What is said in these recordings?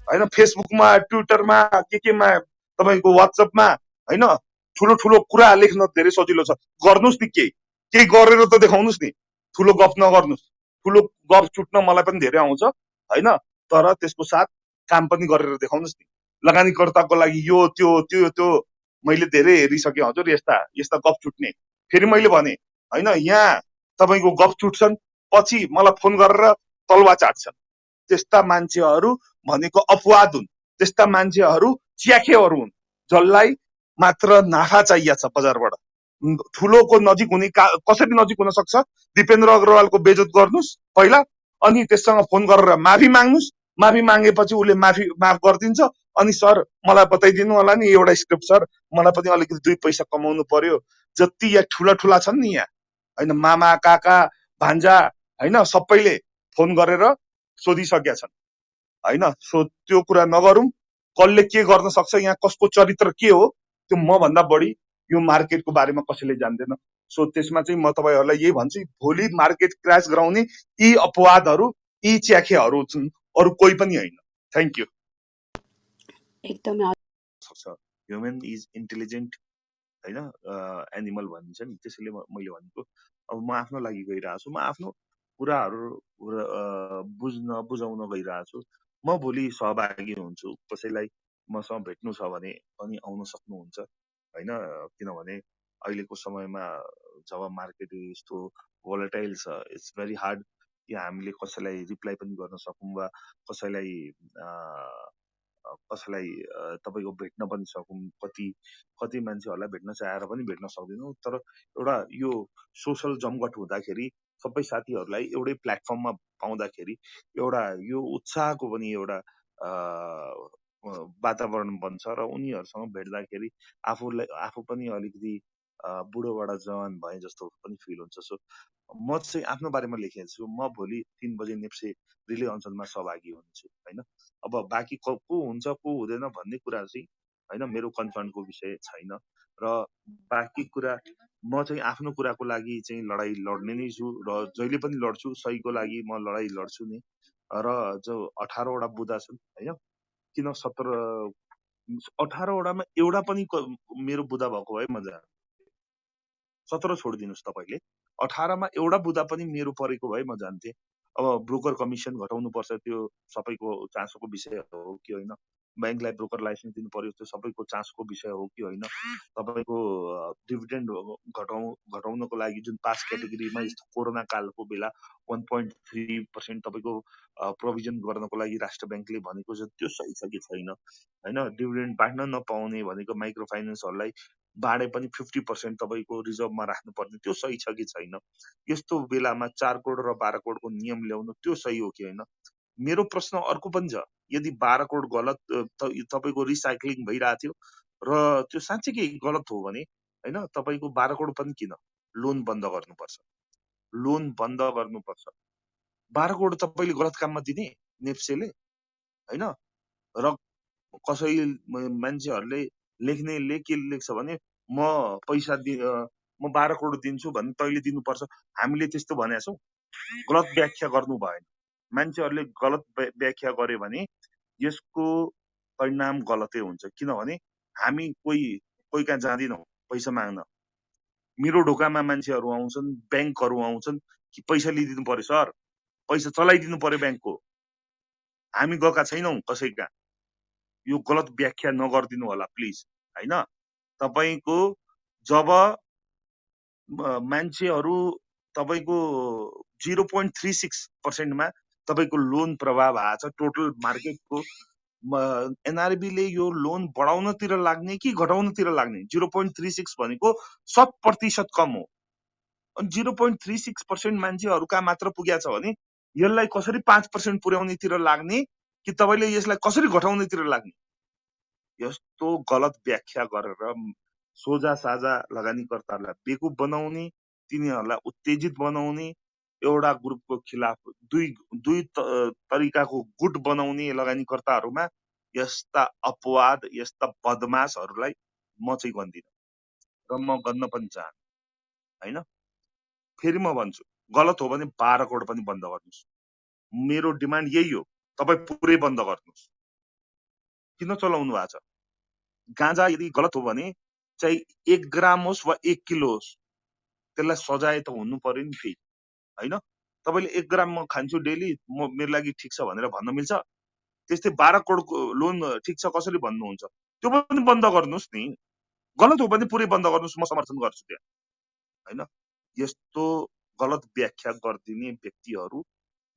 हैन, फेसबुकमा, ट्विटरमा, केमा, तपाईको व्हाट्सएपमा, हैन, ठुलो ठुलो कुरा लेख्न धेरै सजिलो छ। गर्नुस् नि केही गरेर त देखाउनुस् नि, ठुलो गफ नगर्नुस्। ठुलो गफ छुट्न मलाई पनि धेरै आउँछ, हैन, तर त्यसको साथ काम पनि गरेर देखाउनुस् नि। लगानीकर्ताको लागि यो त्यो त्यो त्यो मैले धेरै हेरिसके हजुर, यस्ता यस्ता गफ छुट्ने। फेरि मैले भने, हैन, यहाँ तपाईको गफ छुट्छन्, पछि मलाई फोन गरेर तलवा चाट्छन्। त्यस्ता मान्छेहरू भनेको अपवाद हुन्। त्यस्ता मान्छेहरू च्याखेहरू हुन्, जसलाई मात्र नाफा चाहिएको छ बजारबाट। ठुलोको नजिक हुने कसरी नजिक हुन सक्छ? दिपेन्द्र अग्रवालको बेइज्जत गर्नुस् पहिला, अनि त्यससँग फोन गरेर माफी माग्नुस्। माफी मागेपछि उसले माफ गरिदिन्छ। अनि सर मलाई बताइदिनु होला नि एउटा स्क्रिप्ट सर, मलाई पनि अलिकति दुई पैसा कमाउनु पर्यो। जति यहाँ ठुला ठुला छन् नि यहाँ, हैन, मामा काका भान्जा, हैन, सबैले फोन गरेर सोधिसकेका छन्, हैन। सो त्यो कुरा नगरौं। कसले के गर्न सक्छ, यहाँ कसको चरित्र के हो, त्यो म भन्दा बढी यो मार्केटको बारेमा कसैले जान्दैन। सो त्यसमा चाहिँ म तपाईहरुलाई यही भन्छु, भोलि मार्केट क्र्यास गराउने यी अपवादहरू, यी च्याखेहरू छन्, अरु कोही पनि होइन। Thank you. एकदमै ह्युमन इज इन्टेलिजेन्ट, हैन, एनिमल भनिन्छ नि, त्यसैले मैले भनेको अब म आफ्नो लागि गइरहेको छु, म आफ्नो कुराहरू बुझाउन गइरहेको छु। म भोलि सहभागी हुन्छु, कसैलाई मसँग भेट्नु छ भने पनि आउन सक्नुहुन्छ, हैन, किनभने अहिलेको समयमा जब मार्केट यस्तो भोलेटाइल छ, इट्स भेरी हार्ड कि हामीले कसैलाई रिप्लाई पनि गर्न सकौं वा कसैलाई तपाईको भेट्न पनि सकौं। कति मान्छेहरूलाई भेट्न चाहेर पनि भेट्न सक्दैनौं। तर एउटा यो सोशल जमघट हुँदाखेरि सबै साथीहरूलाई एउटै प्लेटफर्ममा पाउँदाखेरि एउटा यो उत्साहको पनि एउटा वातावरण बन्छ र उनीहरूसँग भेट्दाखेरि आफू पनि अलिकति बुढोबाट जवान भए जस्तो पनि फिल हुन्छ। सो म चाहिँ आफ्नो बारेमा लेखेको छु, म भोलि 3 बजे नेप्से रिले अनसनमा सहभागी हुन्छु, हैन। अब बाँकी को हुन्छ को हुँदैन भन्ने कुरा चाहिँ हैन मेरो कन्सर्नको विषय छैन। र बाँकी कुरा म चाहिँ आफ्नो कुराको लागि चाहिँ लडाई लड्ने नै छु र जहिले पनि लड्छु, सहीको लागि म लडाई लड्छु नै। र जो 18 वटा बुँदा छन्, हैन, किन 18 वटामा एउटा पनि मेरो बुँदा भएको भए म जान्थे। 17 छोडिदिनुस् तपाईले, 18 मा एउटा बुँदा पनि मेरो परेको भए म जान्थे। अब ब्रोकर कमिसन घटाउनु पर्छ, त्यो सबैको चासोको विषय हो कि होइन? बैंकलाई ब्रोकर लाइसेन्स दिनु पर्यो, त्यो सबैको चासोको विषय हो कि होइन? तपाईको डिभिडेन्ड घटाउनको लागि जुन पास क्याटेगोरीमा यस्तो कोरोना कालको बेला 1.3% तपाईको प्रोभिजन गर्नको लागि राष्ट्र बैंकले भनेको छ, त्यो सही छ कि छैन, हैन? डिभिडेन्ड बाँड्न नपाउने भनेको माइक्रो फाइनान्सहरूलाई बाँडे पनि 50% तपाईको रिजर्भमा राख्नुपर्ने, त्यो सही छ कि छैन? यस्तो बेलामा 4 करोड र 12 करोडको नियम ल्याउनु त्यो सही हो कि होइन? मेरो प्रश्न अर्को पनि छ, यदि 12 करोड गलत तपाईको रिसाइक्लिङ भइरहेको थियो र त्यो साँच्चै गलत हो भने, हैन, तपाईको 12 करोड पनि किन लोन बन्द गर्नुपर्छ? लोन बन्द गर्नुपर्छ। 12 करोड तपाईले गलत काममा दिने नेप्सेले, हैन? र कसै मान्छेहरूले लेख्नेले के लेख्छ भने म पैसा म 12 करोड दिन्छु भने तैँले दिनुपर्छ। हामीले त्यस्तो भनेका छौं? गलत व्याख्या गर्नु भएन। मान्छेहरूले गलत व्याख्या गरे भने यसको परिणाम गलतै हुन्छ। किनभने हामी कोही कहाँ जाँदैनौं पैसा माग्न। मेरो ढोकामा मान्छेहरू आउँछन्, बैंकहरू आउँछन् कि पैसा लिइदिनु पर्यो सर, पैसा चलाइदिनु पर्यो बैंकको। हामी गएका छैनौं कसै कहाँ। यो गलत व्याख्या नगर्दिनु होला प्लिज, हैन? तपाईको जब मान्छेहरू तपाईको 0.36% मा तपाईको लोन प्रभाव आछ टोटल मार्केटको। एनआरबी ले यो लोन बढाउनतिर लाग्ने कि घटाउनतिर लाग्ने? 0.36 भनेको 100% कम हो। अनि 0.36% मान्छेहरूका मात्र पुगेको छ भने यसलाई कसरी 5% पुर्याउनेतिर लाग्ने कि तपाईले यसलाई कसरी घटाउनेतिर लाग्ने? यस्तो गलत व्याख्या गरेर सोझा साझा लगानीकर्ताहरूलाई बेकुफ बनाउने, तिनीहरूलाई उत्तेजित बनाउने, एउटा ग्रुपको खिलाफ दुई तरिकाको गुट बनाउने लगानीकर्ताहरूमा यस्ता अपवाद, यस्ता बदमाशहरूलाई म चाहिँ गर्दिन र म गर्न पनि चाहन्न, हैन? फेरि म भन्छु, गलत हो भने 12 करोड पनि बन्द गर्नुस्। मेरो डिमान्ड यही हो, तपाई पुरै बन्द गर्नुस्। किन चलाउनु भएको छ? गाँजा यदि गलत हो भने चाहिँ 1 ग्राम होस् वा 1 किलो होस्, त्यसलाई सजाय त हुनु पर्यो नि फेरि, हैन? तपाईले 1 ग्राम म खान्छु डेली, मेरो लागि ठिक छ भनेर भन्न मिल्छ? त्यस्तै 12 करोडको लोन ठिक छ कसरी भन्नुहुन्छ? त्यो पनि बन्द गर्नुस् नि। गलत हो भने पुरै बन्द गर्नुस्, म समर्थन गर्छु त्यहाँ, हैन? यस्तो गलत व्याख्या गरिदिने व्यक्तिहरू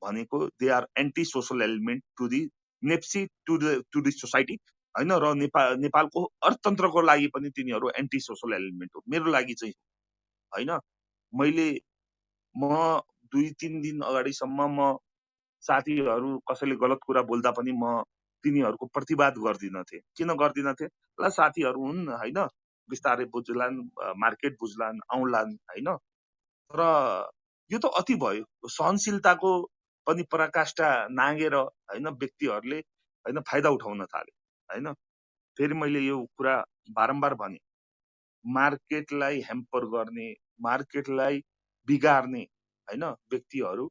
भनेको they are anti social element to the नेप्सी टु दि सोसाइटी, हैन? र नेपालको अर्थतन्त्रको लागि पनि तिनीहरू एन्टी सोशल एलिमेन्ट हो मेरो लागि चाहिँ, हैन? म 2-3 दिन अगाडिसम्म म साथीहरू कसैले गलत कुरा बोल्दा पनि म तिनीहरूको प्रतिवाद गर्दिनथे। किन गर्दिनथे? ल साथीहरू हुन्, हैन? बिस्तारै बुझ्लान्, मार्केट बुझ्लान्, आउलान्, हैन? तर यो त अति भयो। सहनशीलताको पनि पराकाष्ठा नागेर, हैन, व्यक्तिहरूले, हैन, फाइदा उठाउन थाले, हैन? फेरि मैले यो कुरा बारम्बार भने, मार्केटलाई ह्याम्पर गर्ने, मार्केटलाई बिगार्ने, हैन, व्यक्तिहरू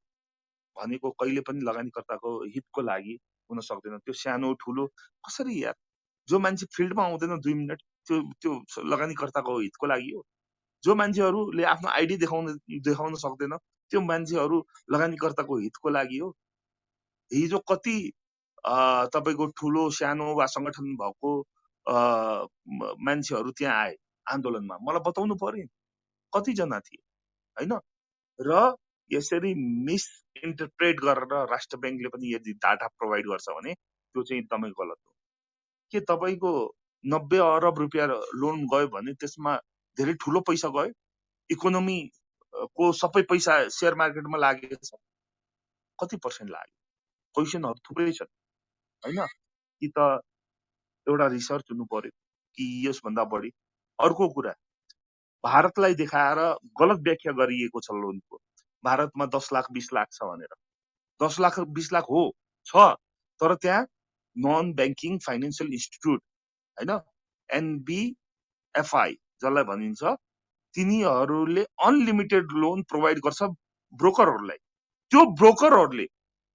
भनेको कहिले पनि लगानीकर्ताको हितको लागि हुन सक्दैन। त्यो सानो ठुलो कसरी यार, जो मान्छे फिल्डमा आउँदैन 2 मिनेट, त्यो त्यो लगानीकर्ताको हितको लागि हो? जो मान्छेहरूले आफ्नो आइडी देखाउन सक्दैन, त्यो मान्छेहरू लगानीकर्ताको हितको लागि हो? हिजो कति तपाईको ठुलो सानो वा संगठन भएको मान्छेहरू त्यहाँ आए आन्दोलनमा, मलाई बताउनु पर्यो कति जना थिए, हैन? र यसरी मिस इन्टरप्रेट गरेर राष्ट्र बैंकले पनि यदि डाटा प्रोभाइड गर्छ भने त्यो चाहिँ एकदमै गलत हो। के तपाईको 90 अरब रुपैयाँ लोन गयो भने त्यसमा धेरै ठुलो पैसा गयो? इकोनोमी को सबै पैसा शेयर मार्केटमा लागेको छ? कति पर्सेन्ट लाग्यो? क्वेशनहरु थुप्रै छन्, हैन? कि त एउटा रिसर्च हुनु पर्यो कि यसभन्दा बढी। अर्को कुरा, भारतलाई देखाएर गलत व्याख्या गरिएको छ लोनको। भारतमा 10 लाख 20 लाख छ भनेर। 10 लाख 20 लाख हो, छ, तर त्यहाँ नन ब्याङ्किङ फाइनान्शियल इन्स्टिट्युट, हैन, एनबीएफआई जसलाई भनिन्छ, तिनीहरूले अनलिमिटेड लोन प्रोभाइड गर्छ ब्रोकरहरूलाई। त्यो ब्रोकरहरूले,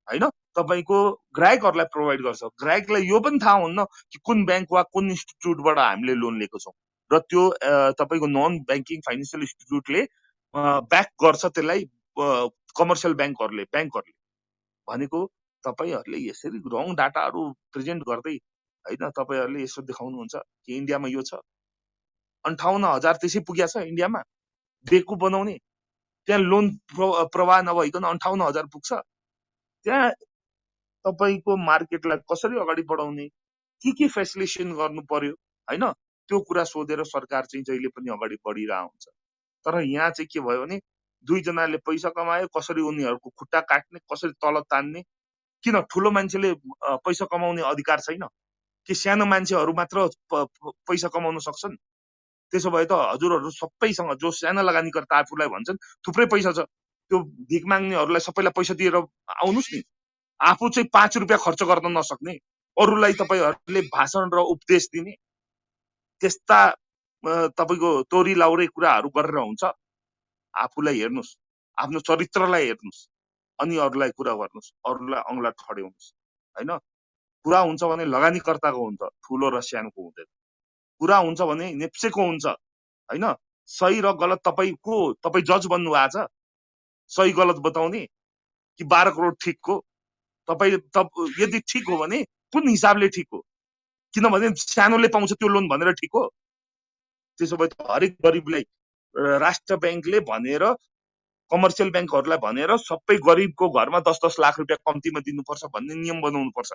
हैन, तपाईको ग्राहकहरूलाई प्रोभाइड गर्छ। ग्राहकलाई यो पनि थाहा हुन्न कि कुन ब्याङ्क वा कुन इन्स्टिट्युटबाट हामीले लोन लिएको छौं, र त्यो तपाईको नन ब्याङ्किङ फाइनान्शियल इन्स्टिट्युटले ब्याक गर्छ त्यसलाई कमर्सियल ब्याङ्कहरूले भनेको। तपाईहरुले यसरी रङ डाटाहरू प्रेजेन्ट गर्दै, हैन, तपाईहरुले यसो देखाउनुहुन्छ कि इन्डियामा यो छ। 58,000 त्यसै पुग्या छ इन्डियामा बेकु बनाउने। त्यहाँ लोन प्रवाह नभइकन 58,000 पुग्छ। त्यहाँ तपाईको मार्केटलाई कसरी अगाडि बढाउने, के फेसिलिटेसन गर्नु पर्यो, हैन, त्यो कुरा सोधेर सरकार चाहिँ जहिले पनि अगाडि बढिरहेको हुन्छ। तर यहाँ चाहिँ के भयो भने दुई जनाले पैसा कमायो, कसरी उनीहरूको खुट्टा काट्ने, कसरी तल तान्ने। किन ठुलो मान्छेले पैसा कमाउने अधिकार छैन कि सानो मान्छेहरू मात्र पैसा कमाउन सक्छन्? त्यसो भए त हजुरहरू सबैसँग, जो सानो लगानीकर्ता आफूलाई भन्छन् थुप्रै पैसा छ, त्यो भिख माग्नेहरूलाई सबैलाई पैसा दिएर आउनुस् नि। आफू चाहिँ 5 रुपैयाँ खर्च गर्न नसक्ने, अरूलाई तपाईहरुले भाषण र उपदेश दिने, त्यस्ता तपाईको तोरी लाउरे कुराहरू गरेर हुन्छ? आफूलाई हेर्नुस्, आफ्नो चरित्रलाई हेर्नुस्, अनि अरूलाई कुरा गर्नुस्, अरूलाई अंगला ठड्याउनुस्, हैन? कुरा हुन्छ भने लगानीकर्ताको हुन्छ, ठुलो र सानोको हुँदैन। कुरा हुन्छ भने नेप्सेको हुन्छ, हैन? सही र गलत तपाई जज बन्नु भएको छ? सही गलत बताउने कि 12 करोड ठिकको? तपाई यदि ठिक हो भने कुन हिसाबले ठिक हो? किनभने सानोले पाउँछ त्यो लोन भनेर ठिक हो? त्यसो भए त हरेक गरिबलाई राष्ट्र बैंकले भनेर, कमर्सियल बैंकहरूलाई भनेर सबै गरिबको घरमा 10-10 लाख रुपैयाँ कम्तीमा दिनुपर्छ भन्ने नियम बनाउनु पर्छ,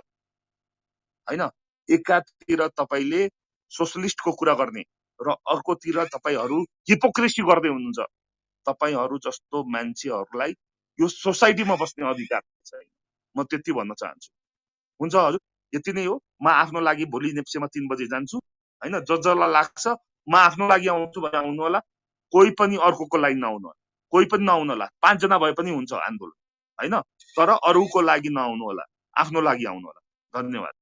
हैन? एकातिर तपाईले सोशलिस्टको कुरा गर्ने र अर्कोतिर तपाईहरु हिपोक्रेसी गर्दै हुनुहुन्छ। तपाईहरु जस्तो मान्छेहरुलाई यो सोसाइटीमा बस्ने अधिकार छैन। म त्यति भन्न चाहन्छु। हुन्छ हजुर, यति नै हो। म आफ्नो लागि भोलि नेप्सेमा 3 बजे जान्छु, हैन? जसलाई लाग्छ म आफ्नो लागि आउँछु भने आउनु होला, कोही पनि अर्कोको लागि नआउनु होला, कोही पनि नआउनु होला। 5 जना भए पनि हुन्छ आन्दोलन, हैन? तर अरूको लागि नआउनु होला, आफ्नो लागि आउनु होला। धन्यवाद।